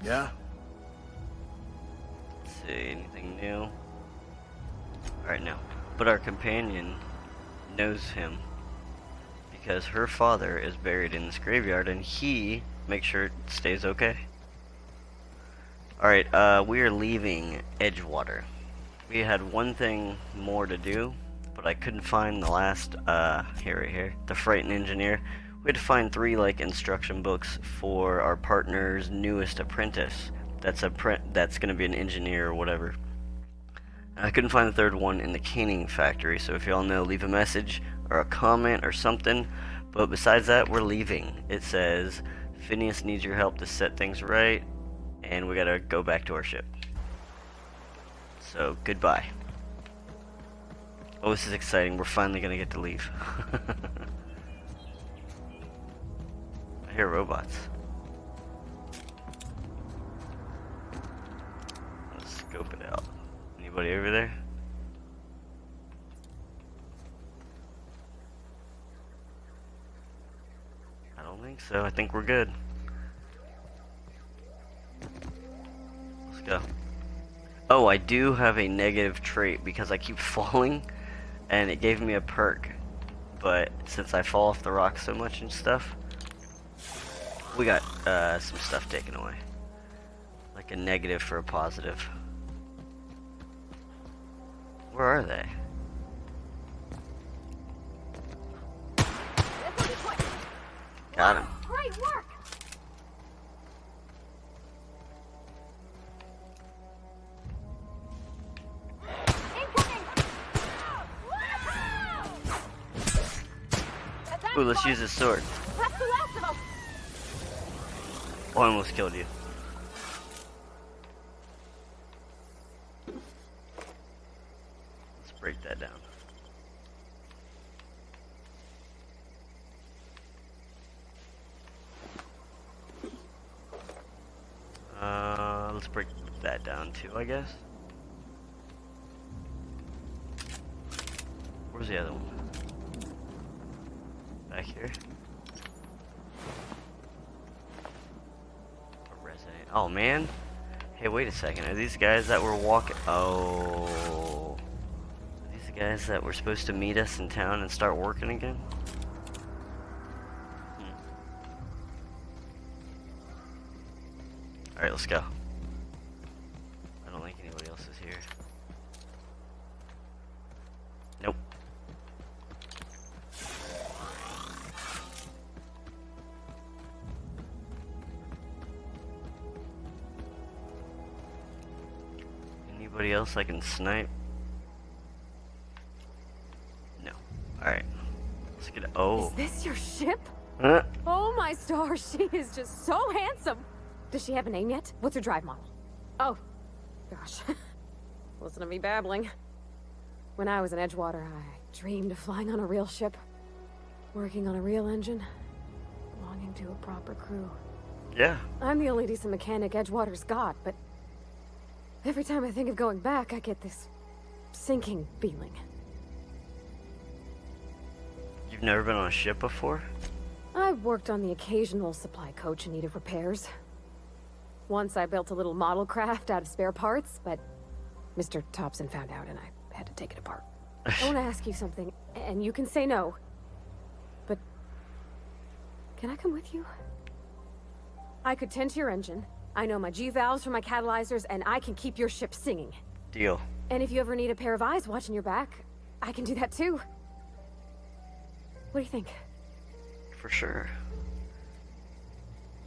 Yeah? Let's see, anything new? Alright, no. But our companion knows him because her father is buried in this graveyard and he makes sure it stays okay. Alright, we are leaving Edgewater. We had one thing more to do, but I couldn't find the last, here, right here, the Frightened Engineer. We had to find 3, like, instruction books for our partner's newest apprentice. That's gonna be an engineer or whatever. I couldn't find the third one in the caning factory, so if y'all know, leave a message or a comment or something. But besides that, we're leaving. It says, Phineas needs your help to set things right, and we gotta go back to our ship. So, goodbye. Oh, this is exciting. We're finally gonna get to leave. I hear robots. Let's scope it out. Anybody over there? I don't think so. I think we're good. Let's go. Oh, I do have a negative trait because I keep falling, and it gave me a perk. But since I fall off the rock so much and stuff, we got some stuff taken away. Like a negative for a positive. Where are they? Got him. Great work! Ooh, let's use this sword. That's the last of them! Oh, I almost killed you. Let's break that down. Let's break that down too, I guess. Where's the other one? Back here. Oh man. Hey, wait a second. Are these guys that were walking? Oh. Are these the guys that were supposed to meet us in town and start working again? Alright, let's go. I don't think anybody else is here. Nope. Anybody else I can snipe? No. Alright. Let's get it. Oh. Is this your ship? Huh? Oh my stars, she is just so handsome! Does she have a name yet? What's her drive model? Oh, gosh. Listen to me babbling. When I was in Edgewater, I dreamed of flying on a real ship, working on a real engine, belonging to a proper crew. Yeah. I'm the only decent mechanic Edgewater's got, but every time I think of going back, I get this sinking feeling. You've never been on a ship before? I've worked on the occasional supply coach in need of repairs. Once I built a little model craft out of spare parts, but Mr. Thompson found out and I had to take it apart. I want to ask you something, and you can say no, but can I come with you? I could tend to your engine. I know my G-valves for my catalyzers, and I can keep your ship singing. Deal. And if you ever need a pair of eyes watching your back, I can do that too. What do you think? For sure.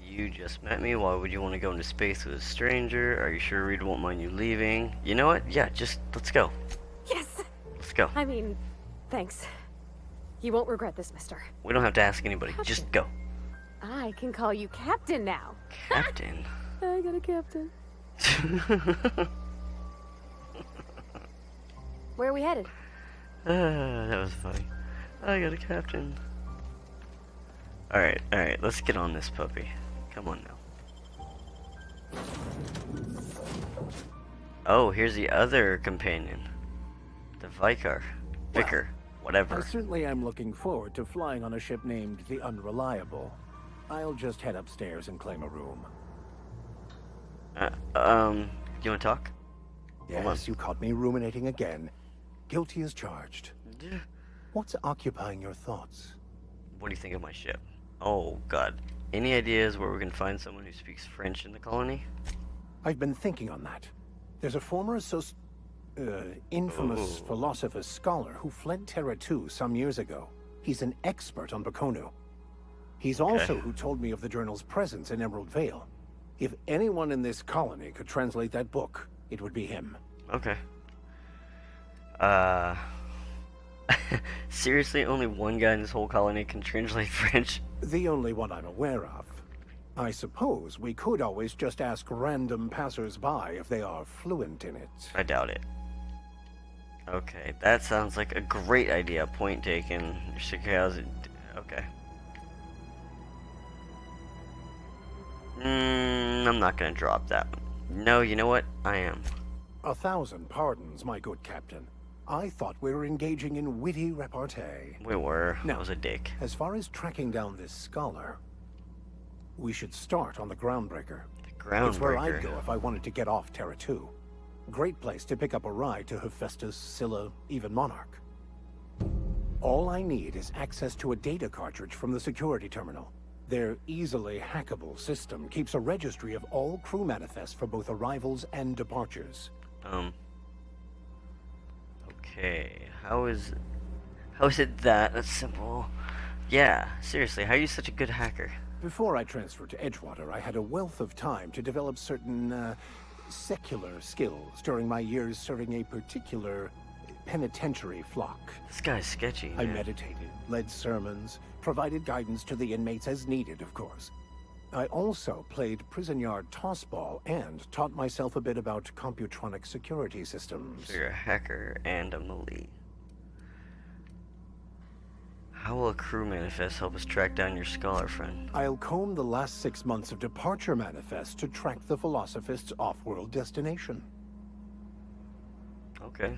You just met me. Why would you want to go into space with a stranger? Are you sure Reed won't mind you leaving? You know what? Yeah, just let's go. Yes! Let's go. I mean, thanks. You won't regret this, mister. We don't have to ask anybody. Captain. Just go. I can call you Captain now. Captain. I got a captain. Where are we headed? That was funny. I got a captain. Alright, let's get on this puppy. Come on now. Oh, here's the other companion. The Vicar. Vicar. Whatever. I certainly am looking forward to flying on a ship named the Unreliable. I'll just head upstairs and claim a room. You wanna talk? Hold on. Yes, you caught me ruminating again. Guilty as charged. Yeah. What's occupying your thoughts? What do you think of my ship? Oh, God. Any ideas where we can find someone who speaks French in the colony? I've been thinking on that. There's a former infamous Oh. philosopher scholar who fled Terra 2 some years ago. He's an expert on Baconu. He's also who told me of the journal's presence in Emerald Vale. If anyone in this colony could translate that book, it would be him. Okay. Seriously, only one guy in this whole colony can translate French? The only one I'm aware of. I suppose we could always just ask random passers-by if they are fluent in it. I doubt it. Okay, that sounds like a great idea. Point taken. Okay. I'm not gonna drop that one. No, you know what? I am. 1,000 pardons, my good captain. I thought we were engaging in witty repartee. We were. No. I was a dick. As far as tracking down this scholar, we should start on the Groundbreaker. The It's where I'd Groundbreaker. go if I wanted to get off Terra 2. Great place to pick up a ride to Hephaestus, Scylla, even Monarch. All I need is access to a data cartridge from the security terminal. Their easily hackable system keeps a registry of all crew manifests for both arrivals and departures. Okay. How is it that simple? Yeah, seriously, how are you such a good hacker? Before I transferred to Edgewater, I had a wealth of time to develop certain, secular skills during my years serving a particular penitentiary flock. This guy's sketchy. I man. meditated, led sermons, provided guidance to the inmates as needed, of course. I also played prison yard tossball and taught myself a bit about computronic security systems. So you're a hacker and a melee. How will a crew manifest help us track down your scholar friend? I'll comb the last 6 months of departure manifests to track the Philosophist's off-world destination. Okay.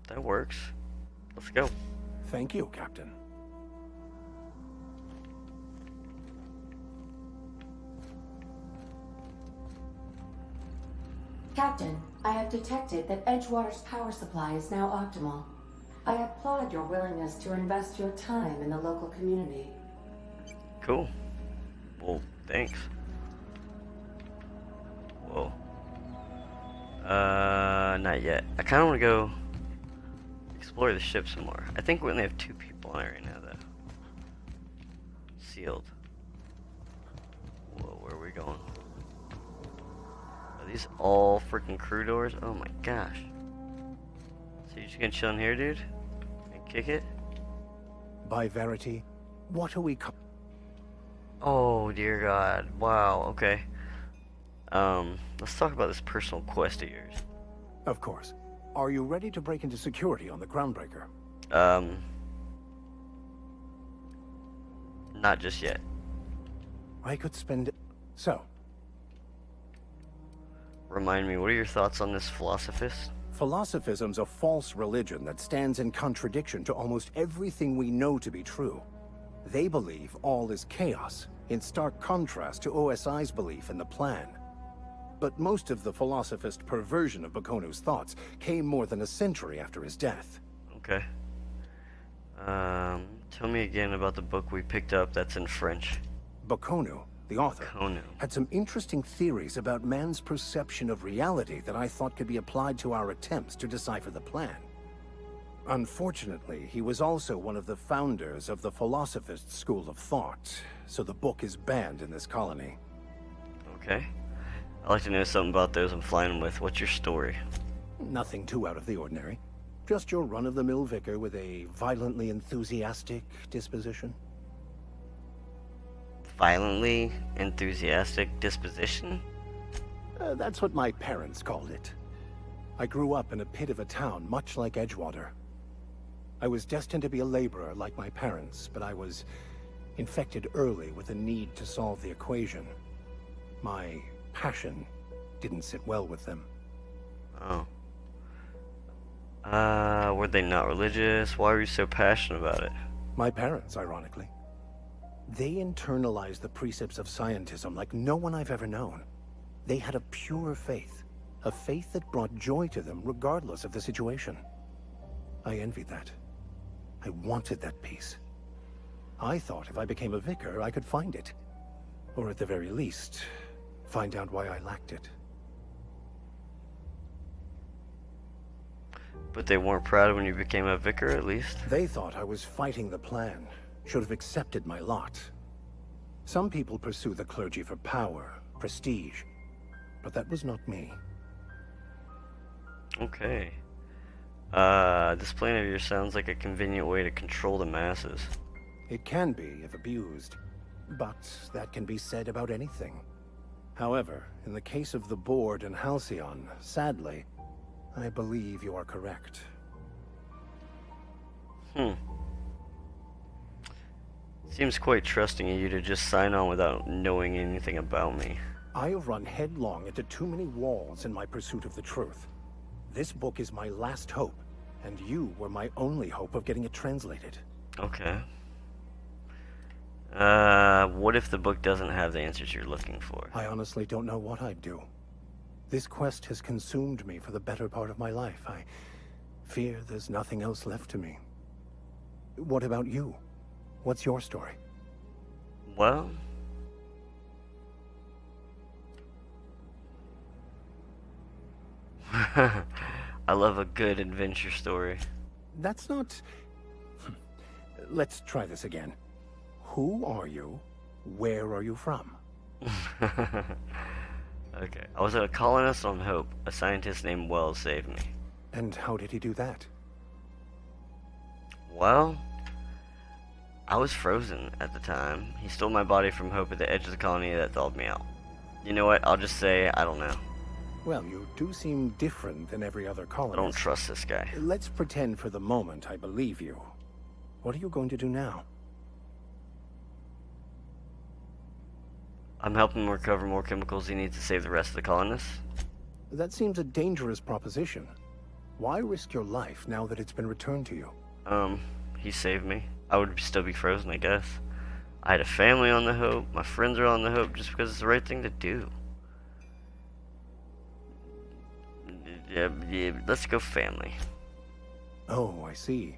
That works. Let's go. Thank you, Captain. Captain, I have detected that Edgewater's power supply is now optimal. I applaud your willingness to invest your time in the local community. Cool. Well, thanks. Whoa. Not yet. I kind of want to go explore the ship some more. I think we only have 2 people on it right now, though. Sealed. Whoa, where are we going? Are these all freaking crew doors? Oh my gosh. So you just gonna chill in here, dude? And kick it? By Verity, what are we Oh dear God. Wow, okay. Let's talk about this personal quest of yours. Of course. Are you ready to break into security on the Groundbreaker? Not just yet. I could spend... So, Remind me, what are your thoughts on this philosophist? philosophism's a false religion that stands in contradiction to almost everything we know to be true. They believe all is chaos, in stark contrast to OSI's belief in the plan. But most of the philosophist perversion of Bakonu's thoughts came more than a century after his death. Okay. Tell me again about the book we picked up that's in French. Baconu, the author, Baconu. had some interesting theories about man's perception of reality that I thought could be applied to our attempts to decipher the plan. Unfortunately, he was also one of the founders of the Philosophist school of thought, so the book is banned in this colony. Okay. I'd like to know something about those I'm flying with. What's your story? Nothing too out of the ordinary. Just your run-of-the-mill vicar with a violently enthusiastic disposition. Violently enthusiastic disposition? That's what my parents called it. I grew up in a pit of a town much like Edgewater. I was destined to be a laborer like my parents, but I was infected early with a need to solve the equation. My passion didn't sit well with them. Oh. Were they not religious? Why were you so passionate about it? My parents, ironically. They internalized the precepts of scientism like no one I've ever known. They had a pure faith, a faith that brought joy to them regardless of the situation. I envied that. I wanted that peace. I thought if I became a vicar, I could find it. Or at the very least, find out why I lacked it. But they weren't proud when you became a vicar, at least? They thought I was fighting the plan, should have accepted my lot. Some people pursue the clergy for power, prestige, but that was not me. Okay. This plan of yours sounds like a convenient way to control the masses. It can be if abused, but that can be said about anything. However, in the case of the Board and Halcyon, sadly, I believe you are correct. Seems quite trusting of you to just sign on without knowing anything about me. I have run headlong into too many walls in my pursuit of the truth. This book is my last hope, and you were my only hope of getting it translated. Okay. What if the book doesn't have the answers you're looking for? I honestly don't know what I'd do. This quest has consumed me for the better part of my life. I fear there's nothing else left to me. What about you? What's your story? Well, I love a good adventure story. That's not... Let's try this again. Who are you? Where are you from? Okay. I was a colonist on Hope. A scientist named Wells saved me. And how did he do that? Well, I was frozen at the time. He stole my body from Hope at the edge of the colony that thawed me out. You know what? I'll just say I don't know. Well, you do seem different than every other I colonist. don't trust this guy. Let's pretend for the moment I believe you. What are you going to do now? I'm helping him recover more chemicals he needs to save the rest of the colonists. That seems a dangerous proposition. Why risk your life now that it's been returned to you? He saved me. I would still be frozen, I guess. I had a family on the Hope. My friends are on the Hope just because it's the right thing to do. Yeah, let's go family. Oh, I see.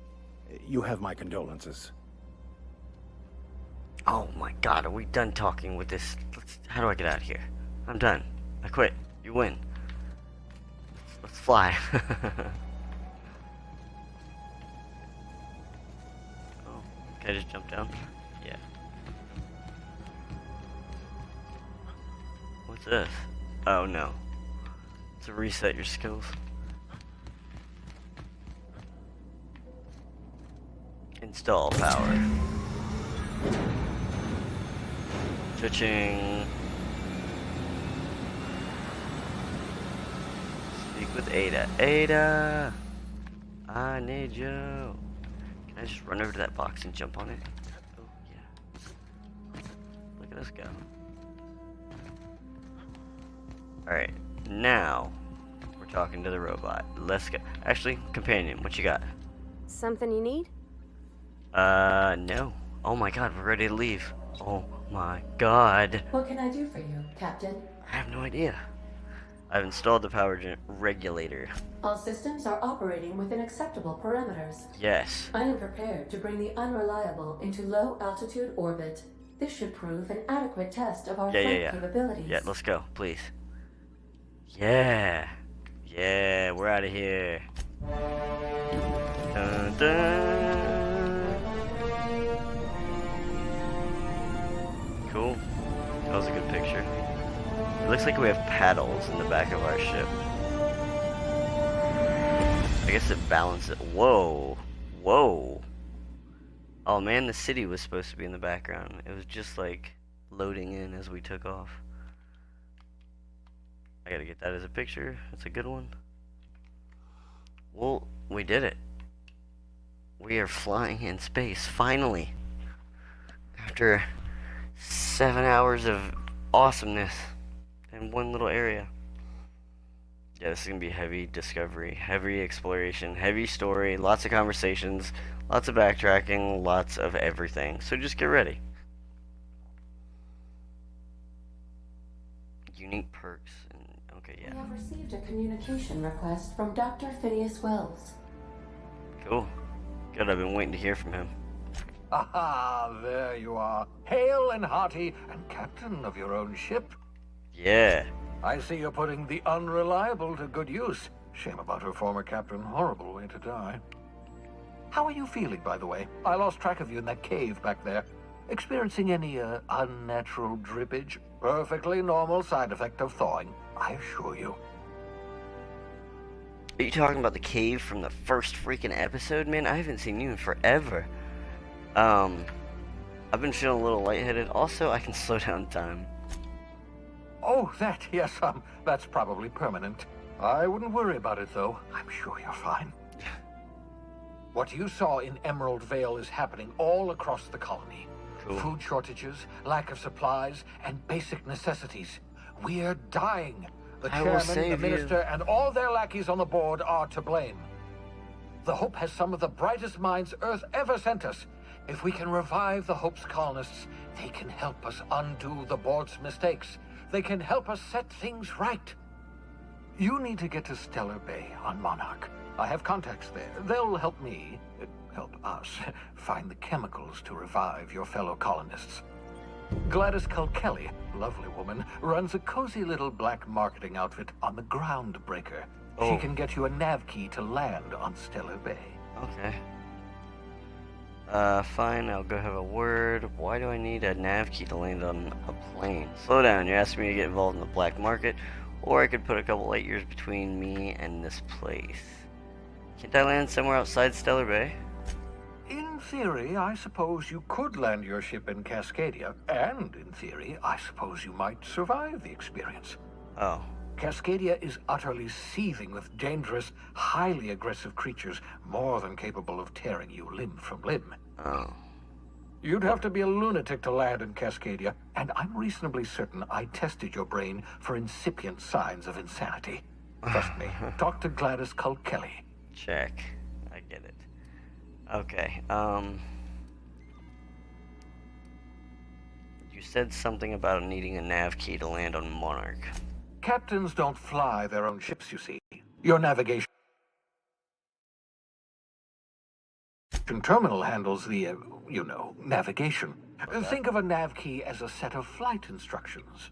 You have my condolences. Oh my god, are we done talking with this? How do I get out of here? I'm done. I quit. You win. Let's fly. Oh, can I just jump down? Yeah. What's this? Oh no. To reset your skills. Install power. Switching. Speak with Ada. Ada! I need you. Can I just run over to that box and jump on it? Oh, yeah. Look at us go. Alright, now we're talking to the robot. Let's go. Actually, companion, what you got? Something you need? No. Oh my god, we're ready to leave. Oh my god. What can I do for you, Captain? I have no idea. I've installed the power regulator. All systems are operating within acceptable parameters. Yes. I am prepared to bring the unreliable into low-altitude orbit. This should prove an adequate test of our flight capabilities. Yeah, let's go, please. Yeah. Yeah, we're out of here. Dun, dun. Cool. That was a good picture. It looks like we have paddles in the back of our ship. I guess it balances. Whoa. Whoa. Oh man, the city was supposed to be in the background. It was just like loading in as we took off. I gotta get that as a picture. That's a good one. Well, we did it. We are flying in space, finally. After 7 hours of awesomeness in one little area. Yeah, this is gonna be heavy discovery, heavy exploration, heavy story, lots of conversations, lots of backtracking, lots of everything. So just get ready. You Unique perks and okay, We yeah. have received a communication request from Dr. Phineas Wells. Cool. Good, I've been waiting to hear from him. Aha, there you are. Hale and hearty, and captain of your own ship. Yeah. I see you're putting the unreliable to good use. Shame about her former captain. Horrible way to die. How are you feeling, by the way? I lost track of you in that cave back there. Experiencing any, unnatural drippage? Perfectly normal side effect of thawing, I assure you. Are you talking about the cave from the first freaking episode, man? I haven't seen you in forever. I've been feeling a little lightheaded. Also, I can slow down time. Oh, that, yes, that's probably permanent. I wouldn't worry about it, though. I'm sure you're fine. What you saw in Emerald Vale is happening all across the colony. Cool. Food shortages, lack of supplies, and basic necessities. We're dying. The I will chairman, the save you. minister, and all their lackeys on the board are to blame. The Hope has some of the brightest minds Earth ever sent us. If we can revive the Hope's colonists, they can help us undo the board's mistakes. They can help us set things right. You need to get to Stellar Bay on Monarch. I have contacts there. They'll help me, help us, find the chemicals to revive your fellow colonists. Gladys Kelly, lovely woman, runs a cozy little black marketing outfit on the Groundbreaker. Oh. She can get you a nav key to land on Stellar Bay. Okay. Fine, I'll go have a word. Why do I need a nav key to land on a plane? Slow down, you're asking me to get involved in the black market, or I could put a couple light years between me and this place. Can't I land somewhere outside Stellar Bay? In theory, I suppose you could land your ship in Cascadia, and in theory, I suppose you might survive the experience. Oh. Cascadia is utterly seething with dangerous, highly aggressive creatures, more than capable of tearing you limb from limb. Oh. You'd have to be a lunatic to land in Cascadia, and I'm reasonably certain I tested your brain for incipient signs of insanity. Trust me, talk to Gladys Kelly. Check. I get it. Okay, you said something about needing a nav key to land on Monarch. Captains don't fly their own ships, you see. Your navigation terminal handles the, navigation. Think of a nav key as a set of flight instructions.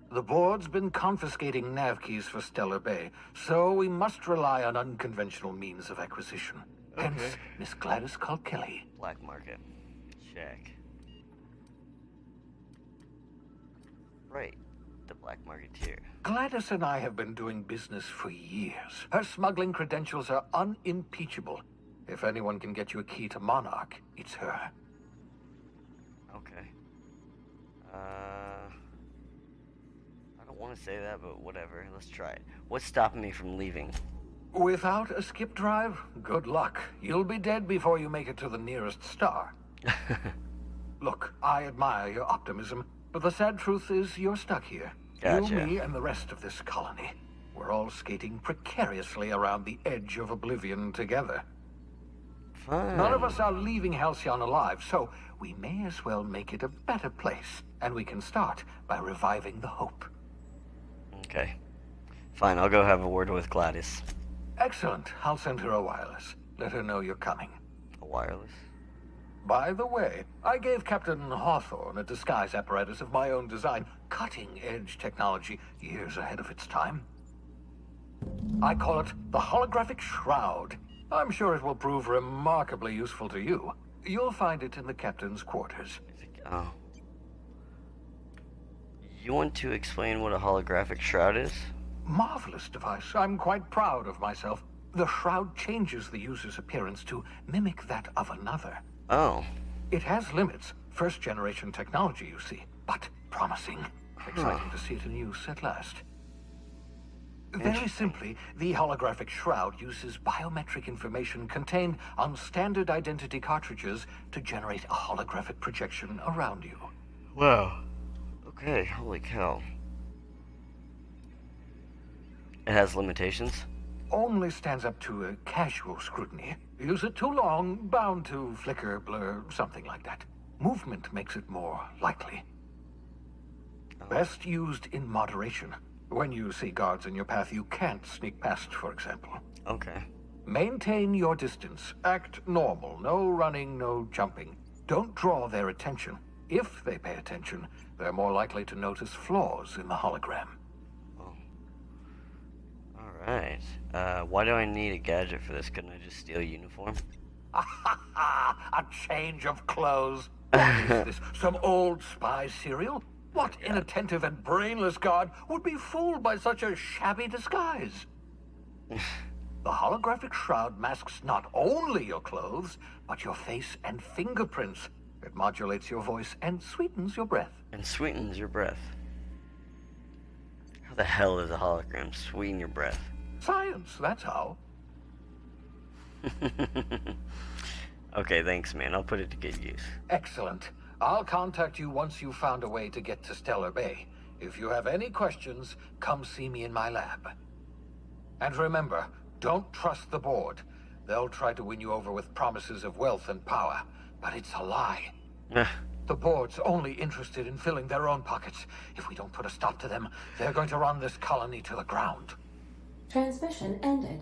The board's been confiscating nav keys for Stellar Bay, so we must rely on unconventional means of acquisition. Hence, Miss Gladys Kelly. Black market. Check. Right. The black marketeer. Gladys and I have been doing business for years. Her smuggling credentials are unimpeachable. If anyone can get you a key to Monarch, it's her. Okay. I don't want to say that, but whatever. Let's try it. What's stopping me from leaving? Without a skip drive, good luck. You'll be dead before you make it to the nearest star. Look, I admire your optimism, but the sad truth is you're stuck here. Gotcha. You, me, and the rest of this colony. We're all skating precariously around the edge of oblivion together. Fine. None of us are leaving Halcyon alive, so we may as well make it a better place. And we can start by reviving the Hope. Okay. Fine, I'll go have a word with Gladys. Excellent. I'll send her a wireless. Let her know you're coming. A wireless? By the way, I gave Captain Hawthorne a disguise apparatus of my own design, cutting-edge technology, years ahead of its time. I call it the holographic shroud. I'm sure it will prove remarkably useful to you. You'll find it in the captain's quarters. Oh. You want to explain what a holographic shroud is? Marvelous device. I'm quite proud of myself. The shroud changes the user's appearance to mimic that of another. Oh. It has limits. First-generation technology, you see, but promising. Exciting to see it in use at last. Very simply, the holographic shroud uses biometric information contained on standard identity cartridges to generate a holographic projection around you. Wow. Okay, holy cow. It has limitations? Only stands up to a casual scrutiny. Use it too long, bound to flicker, blur, something like that. Movement makes it more likely. Best used in moderation. When you see guards in your path you can't sneak past, for example. Okay. Maintain your distance. Act normal. No running, no jumping. Don't draw their attention. If they pay attention, they're more likely to notice flaws in the hologram. Alright. Why do I need a gadget for this? Couldn't I just steal a uniform? A change of clothes. What is this? Some old spy serial? What inattentive and brainless guard would be fooled by such a shabby disguise? The holographic shroud masks not only your clothes, but your face and fingerprints. It modulates your voice and sweetens your breath. And sweetens your breath. How the hell does a hologram sweeten your breath? Science, that's how. Okay, thanks, man. I'll put it to good use. Excellent. I'll contact you once you've found a way to get to Stellar Bay. If you have any questions, come see me in my lab. And remember, don't trust the board. They'll try to win you over with promises of wealth and power, but it's a lie. The board's only interested in filling their own pockets. If we don't put a stop to them, they're going to run this colony to the ground. Transmission ended.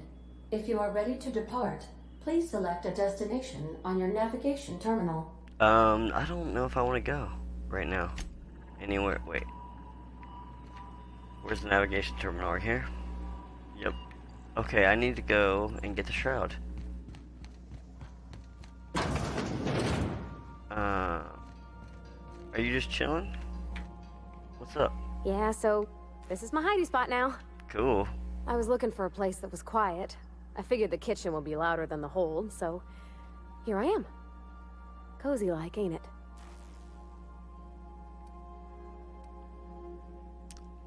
If you are ready to depart, please select a destination on your navigation terminal. I don't know if I want to go right now. Anywhere. Wait. Where's the navigation terminal? Right here? Yep. Okay, I need to go and get the shroud. Are you just chilling? What's up? Yeah, so this is my hidey spot now. Cool. I was looking for a place that was quiet. I figured the kitchen would be louder than the hold, so here I am. Cozy like, ain't it?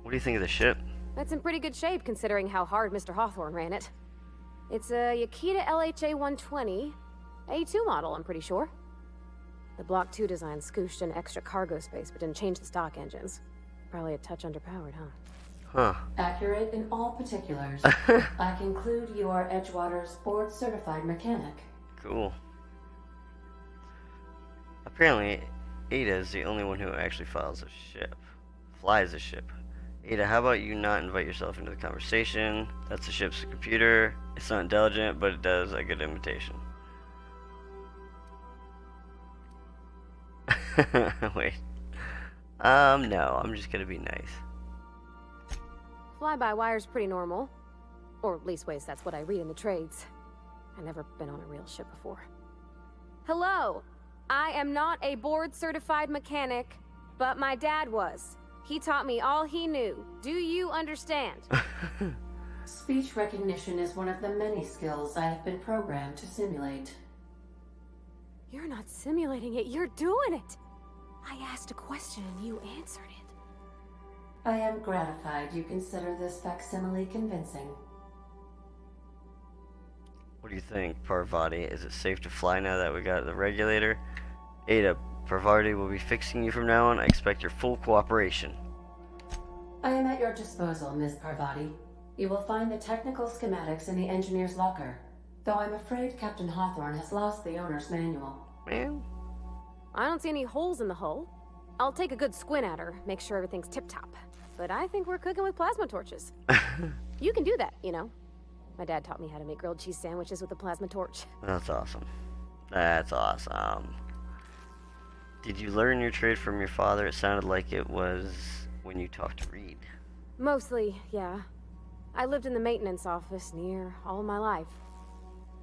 What do you think of the ship? It's in pretty good shape considering how hard Mr. Hawthorne ran it. It's a Yakita LHA 120, A2 model, I'm pretty sure. The Block 2 design scooshed in extra cargo space but didn't change the stock engines. Probably a touch underpowered, huh? Huh. Accurate in all particulars. I conclude you are Edgewater's board-certified mechanic. Cool. Apparently, Ada is the only one who actually flies a ship. Ada, how about you not invite yourself into the conversation? That's the ship's computer. It's not intelligent, but it does a good imitation. Wait. No, I'm just gonna be nice. Fly-by-wire's pretty normal. Or leastways, that's what I read in the trades. I've never been on a real ship before. Hello! I am not a board-certified mechanic, but my dad was. He taught me all he knew. Do you understand? Speech recognition is one of the many skills I have been programmed to simulate. You're not simulating it, you're doing it! I asked a question and you answered it. I am gratified you consider this facsimile convincing. What do you think, Parvati? Is it safe to fly now that we got the regulator? Ada, Parvati will be fixing you from now on. I expect your full cooperation. I am at your disposal, Ms. Parvati. You will find the technical schematics in the engineer's locker, though I'm afraid Captain Hawthorne has lost the owner's manual. Man. I don't see any holes in the hull. I'll take a good squint at her, make sure everything's tip-top. But I think we're cooking with plasma torches. You can do that, you know. My dad taught me how to make grilled cheese sandwiches with a plasma torch. That's awesome. That's awesome. Did you learn your trade from your father? It sounded like it was when you talked to Reed. Mostly, yeah. I lived in the maintenance office near all my life.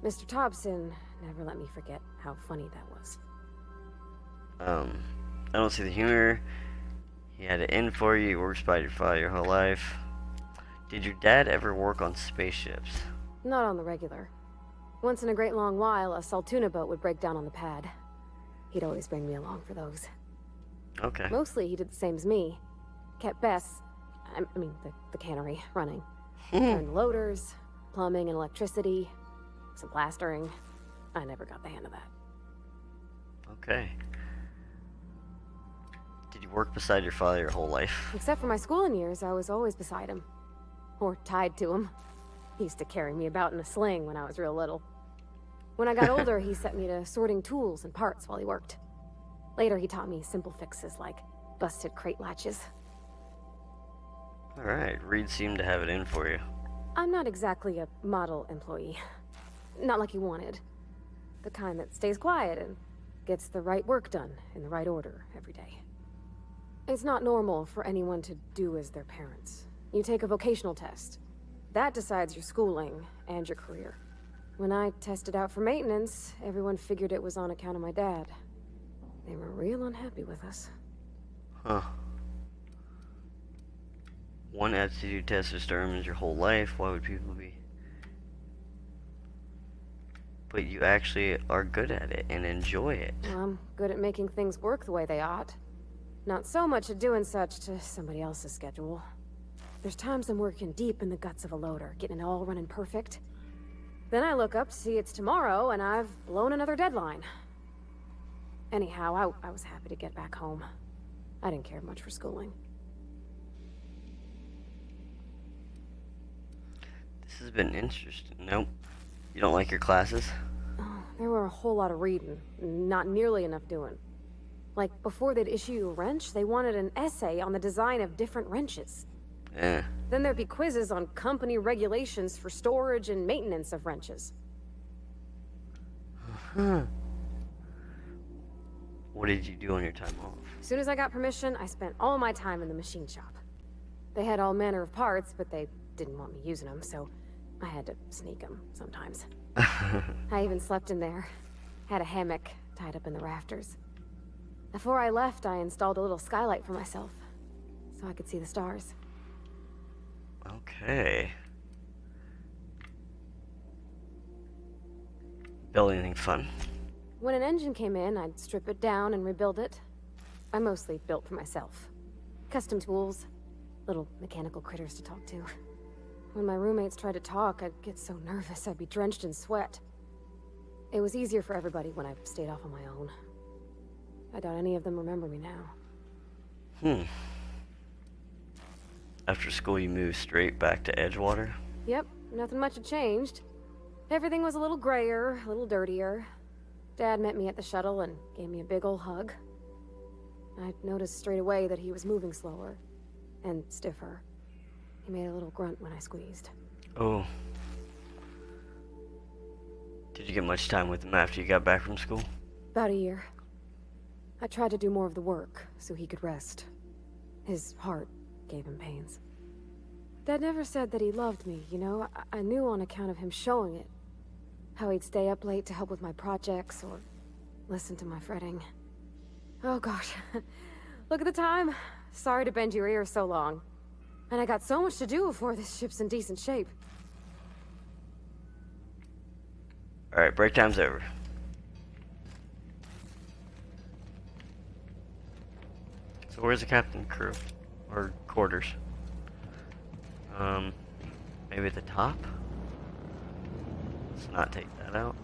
Mr. Thompson never let me forget how funny that was. I don't see the humor. He had it in for you. He works by your father your whole life. Did your dad ever work on spaceships? Not on the regular. Once in a great long while, a Saltuna boat would break down on the pad. He'd always bring me along for those. Okay. Mostly he did the same as me. Kept Bess, the cannery, running. Turned loaders, plumbing and electricity, some plastering. I never got the hang of that. Okay. Did you work beside your father your whole life? Except for my schooling years, I was always beside him. Or tied to him. He used to carry me about in a sling when I was real little. When I got older, he set me to sorting tools and parts while he worked. Later, he taught me simple fixes like busted crate latches. Alright, Reed seemed to have it in for you. I'm not exactly a model employee. Not like you wanted. The kind that stays quiet and gets the right work done in the right order every day. It's not normal for anyone to do as their parents. You take a vocational test. That decides your schooling and your career. When I tested out for maintenance, everyone figured it was on account of my dad. They were real unhappy with us. Huh. One aptitude test determines your whole life. Why would people be? But you actually are good at it and enjoy it. Well, I'm good at making things work the way they ought. Not so much at doing such to somebody else's schedule. There's times I'm working deep in the guts of a loader, getting it all running perfect. Then I look up to see it's tomorrow, and I've blown another deadline. Anyhow, I was happy to get back home. I didn't care much for schooling. This has been interesting. Nope. You don't like your classes? Oh, there were a whole lot of reading, not nearly enough doing. Like, before they'd issue you a wrench, they wanted an essay on the design of different wrenches. Eh. Then there'd be quizzes on company regulations for storage and maintenance of wrenches. Huh. What did you do on your time off? As soon as I got permission, I spent all my time in the machine shop. They had all manner of parts, but they didn't want me using them, so I had to sneak them sometimes. I even slept in there. Had a hammock tied up in the rafters. Before I left, I installed a little skylight for myself, so I could see the stars. Okay. Build anything fun? When an engine came in, I'd strip it down and rebuild it. I mostly built for myself. Custom tools, little mechanical critters to talk to. When my roommates tried to talk, I'd get so nervous I'd be drenched in sweat. It was easier for everybody when I stayed off on my own. I doubt any of them remember me now. After school, you moved straight back to Edgewater? Yep, nothing much had changed. Everything was a little grayer, a little dirtier. Dad met me at the shuttle and gave me a big ol' hug. I noticed straight away that he was moving slower and stiffer. He made a little grunt when I squeezed. Oh. Did you get much time with him after you got back from school? About a year. I tried to do more of the work so he could rest. His heart gave him pains. Dad never said that he loved me, you know? I knew on account of him showing it. How he'd stay up late to help with my projects or listen to my fretting. Oh gosh. Look at the time. Sorry to bend your ear so long. And I got so much to do before this ship's in decent shape. Alright, break time's over. So where's the captain crew? Or quarters? Maybe at the top? Let's not take that out.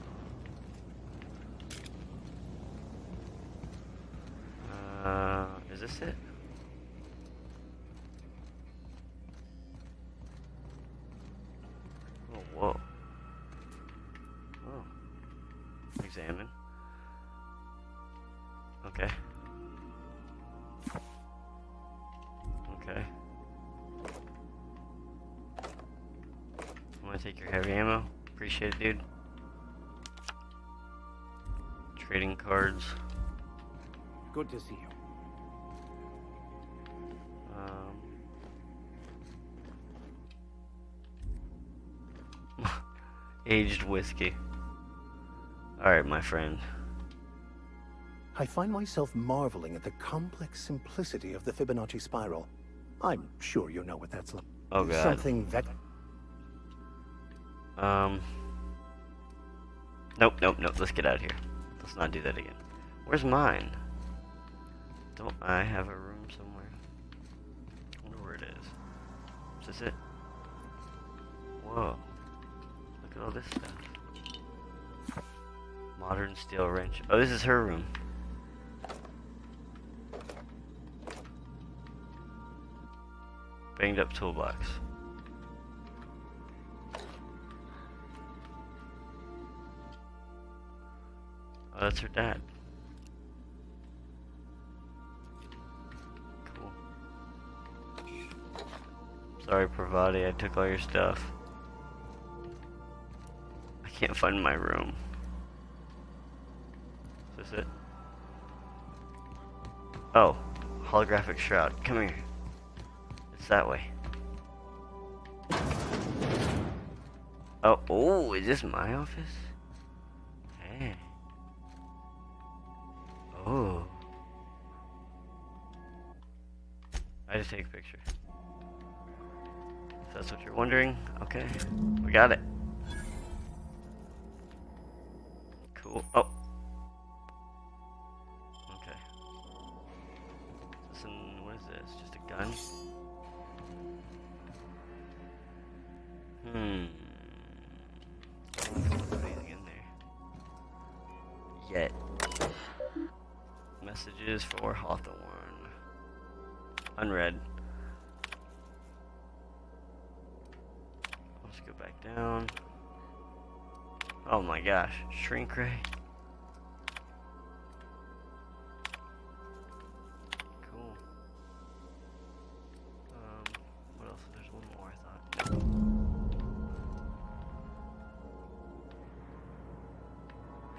Is this it? Oh, whoa. Oh. Examine. Okay. Okay. I'm gonna take your heavy ammo. Appreciate it, dude. Trading cards. Good to see you. Aged whiskey. Alright, my friend. I find myself marveling at the complex simplicity of the Fibonacci spiral. I'm sure you know what that's like. Oh god. Something that... Nope. Let's get out of here. Let's not do that again. Where's mine? Don't I have a room somewhere? I wonder where it is. Is this it? Whoa. Look at all this stuff. Modern steel wrench. Oh, this is her room. Banged up toolbox. Oh, that's her dad. Cool. Sorry, Pravati, I took all your stuff. I can't find my room. Is this it? Oh, holographic shroud. Come here. It's that way. Oh, is this my office? Hey. Oh. I just take a picture. If that's what you're wondering, okay. We got it. Cool. Oh. Okay. What is this? Just a gun? I don't know if I put anything in there. Yet. Messages for Hawthorne. Unread. Let's go back down. Oh my gosh. Shrink ray. Cool. What else? There's one more, I thought.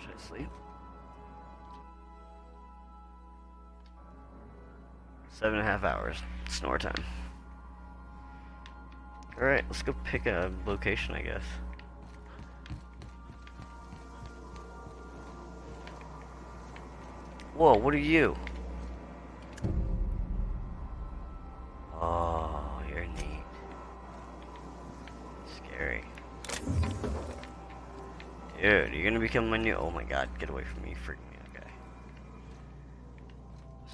Should I sleep? 7.5 hours. Snore time. Alright, let's go pick a location, I guess. Whoa, what are you? Oh, you're neat. Scary. Dude, you're gonna become my new... Oh my god, get away from me, freak me, okay.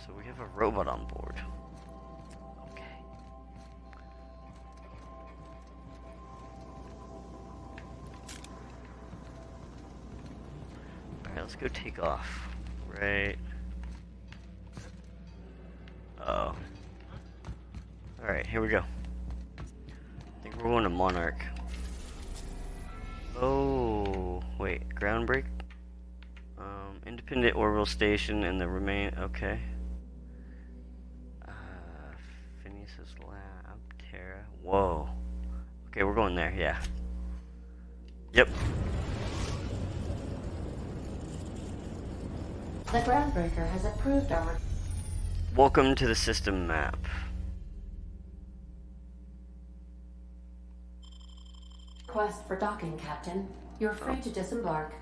So we have a robot on board. Okay. Alright, let's go take off. Right. Oh. Alright, here we go. I think we're going to Monarch. Oh, wait, ground break? Independent orbital station and the remain, okay. Phineas's lab, Terra, whoa. Okay, we're going there, yeah. Yep. The groundbreaker has approved our Welcome to the system map. request for docking, Captain. You're free to disembark.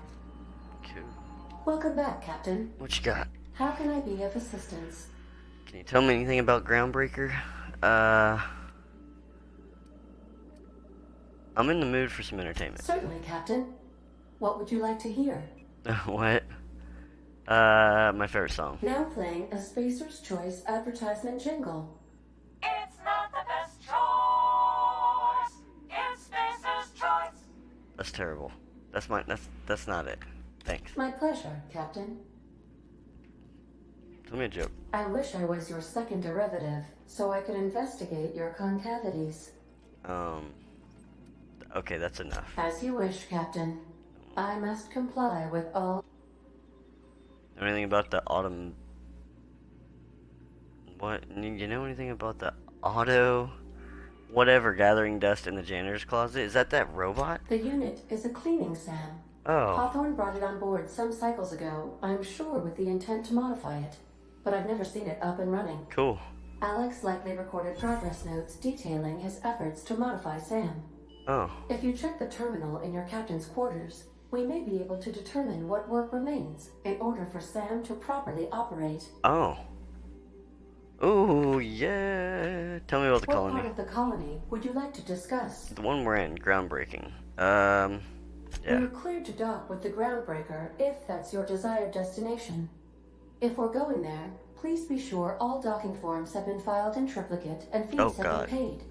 Cool. Welcome back, Captain. What you got? How can I be of assistance? Can you tell me anything about Groundbreaker? I'm in the mood for some entertainment. Certainly, Captain. What would you like to hear? What? My favorite song. Now playing a Spacer's Choice advertisement jingle. It's not the best choice. It's Spacer's Choice. That's terrible. That's not it. Thanks. My pleasure, Captain. Tell me a joke. I wish I was your second derivative, so I could investigate your concavities. Okay, that's enough. As you wish, Captain. I must comply with all... Know anything about the autumn... What? You know anything about the auto... Whatever, gathering dust in the janitor's closet? Is that robot? The unit is a cleaning SAM. Oh. Hawthorne brought it on board some cycles ago, I'm sure with the intent to modify it. But I've never seen it up and running. Cool. Alex likely recorded progress notes detailing his efforts to modify Sam. Oh. If you check the terminal in your captain's quarters, we may be able to determine what work remains in order for Sam to properly operate. Oh. Ooh, yeah. Tell me about the What colony. part of the colony would you like to discuss? The one we're in, groundbreaking. Yeah. We're cleared to dock with the groundbreaker if that's your desired destination. If we're going there, please be sure all docking forms have been filed in triplicate and fees have been paid.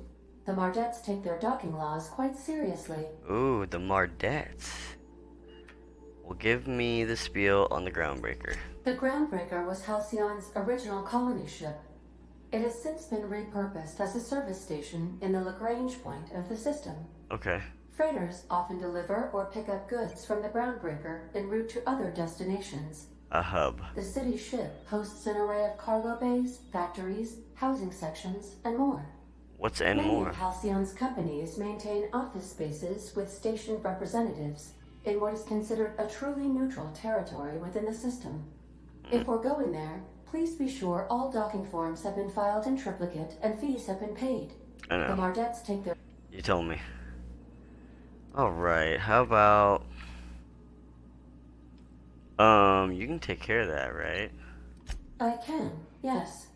The Mardettes take their docking laws quite seriously. Ooh, the Mardettes. Well, give me the spiel on the groundbreaker. The groundbreaker was Halcyon's original colony ship. It has since been repurposed as a service station in the Lagrange point of the system. Okay. Freighters often deliver or pick up goods from the groundbreaker en route to other destinations. A hub. The city ship hosts an array of cargo bays, factories, housing sections, and more. What's and Many more? of Halcyon's companies maintain office spaces with stationed representatives in what is considered a truly neutral territory within the system. If we're going there, please be sure all docking forms have been filed in triplicate and fees have been paid. I know. The Mardettes take their... You told me. Alright, how about... you can take care of that, right? I can, yes.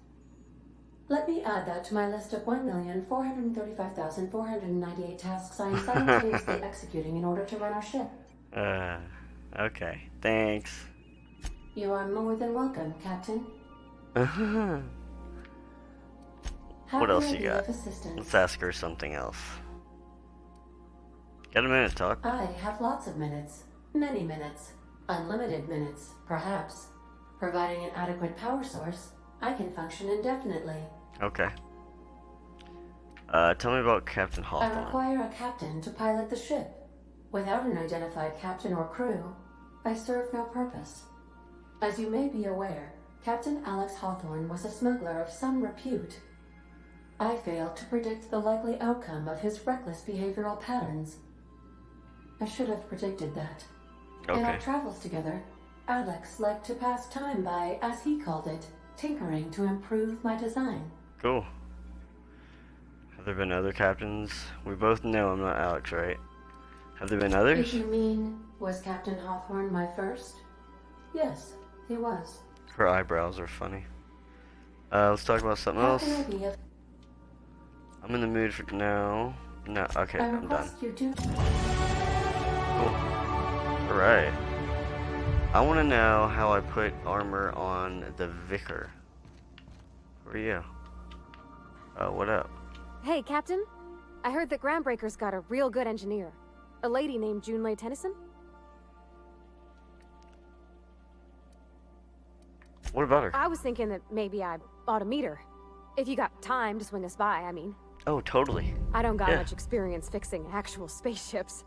Let me add that to my list of 1,435,498 tasks I am simultaneously executing in order to run our ship. Okay. Thanks. You are more than welcome, Captain. What else you Happy got? of assistance. Let's ask her something else. Got a minute to talk? I have lots of minutes. Many minutes. Unlimited minutes, perhaps. Providing an adequate power source, I can function indefinitely. Okay. Tell me about Captain I Hawthorne. require a captain to pilot the ship. Without an identified captain or crew, I serve no purpose. As you may be aware, Captain Alex Hawthorne was a smuggler of some repute. I failed to predict the likely outcome of his reckless behavioral patterns. I should have predicted that. In our Okay. travels together, Alex liked to pass time by, as he called it, tinkering to improve my design. Cool. Have there been other captains? We both know I'm not Alex, right? Have there been If others? you mean, was Captain Hawthorne my first? Yes, he was. Her eyebrows are funny. Let's talk about something How else. can I be of... I'm in the mood for no. No. Okay, I I'm done. request you do... Cool. Alright. I want to know how I put armor on the Vicar. Who are you? What up? Hey, Captain. I heard that Groundbreaker's got a real good engineer. A lady named Junlei Tennyson? What about her? I was thinking that maybe I ought to meet her. If you got time to swing us by, I mean. Oh, totally. I don't got Yeah. much experience fixing actual spaceships.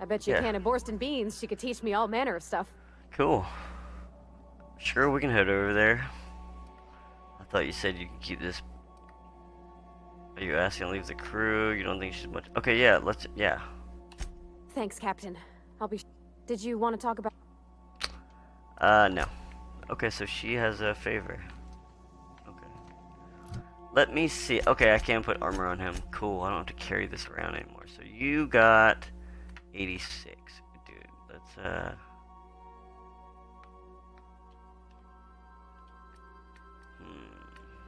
I bet you Yeah. a can of Borston beans she could teach me all manner of stuff. Cool. Sure, we can head over there. I thought you said you could keep this. Are you asking to leave the crew? You don't think she's much? Okay, yeah, yeah. Thanks, Captain. I'll be... Did you want to talk about... No. Okay, so she has a favor. Okay. Let me see. Okay, I can put armor on him. Cool, I don't have to carry this around anymore. So you got 86. Dude, let's,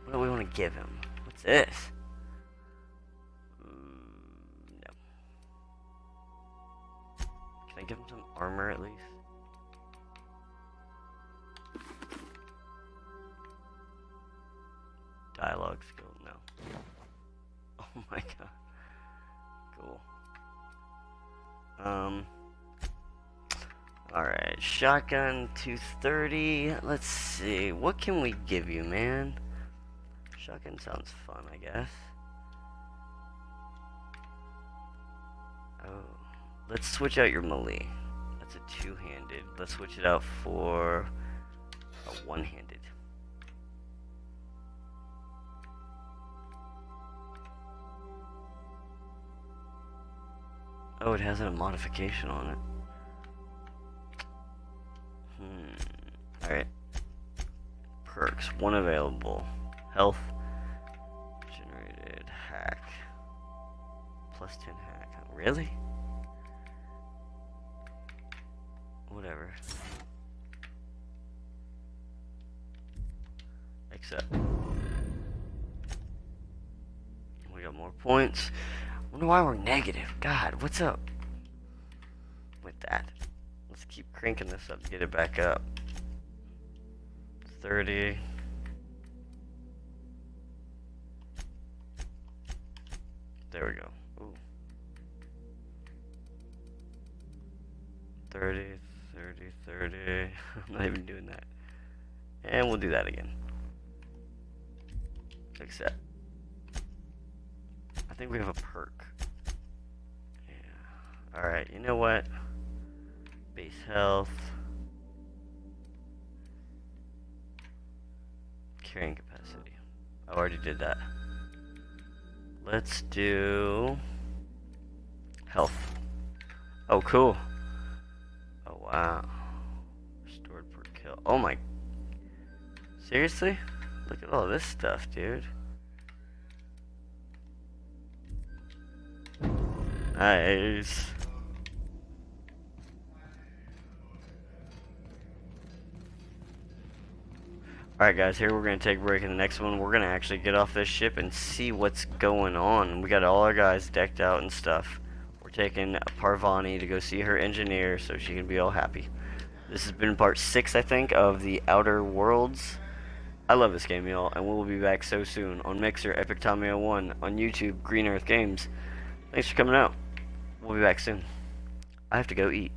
what do we want to give him? What's this? No. Can I give him some armor at least? Dialogue skill, no. Oh my god. Cool. Alright, shotgun 230. Let's see. What can we give you, man? Shotgun sounds fun, I guess. Oh. Let's switch out your melee. That's a two-handed. Let's switch it out for a one-handed. Oh, it has a modification on it. Alright. Perks. One available. Health. Generated. Hack. Plus 10 hack. Really? Whatever. Accept. We got more points. Wonder why we're negative. God, what's up with that? Let's keep cranking this up, get it back up. 30. There we go. Ooh. 30, 30, 30. I'm not even doing that. And we'll do that again. Accept. I think we have a perk. Yeah. Alright, you know what? Base health. Carrying capacity. I already did that. Let's do health. Oh, cool. Oh, wow. Restored per kill. Oh my. Seriously? Look at all this stuff, dude. Nice. Alright guys, here we're going to take a break. In the next one, we're going to actually get off this ship and see what's going on. We got all our guys decked out and stuff. We're taking Parvani to go see her engineer so she can be all happy. This has been part 6, I think, of the Outer Worlds. I love this game, y'all, and we'll be back so soon on Mixer, Epic Tomio 1, on YouTube, Greenearth Games. Thanks for coming out. We'll be back soon. I have to go eat.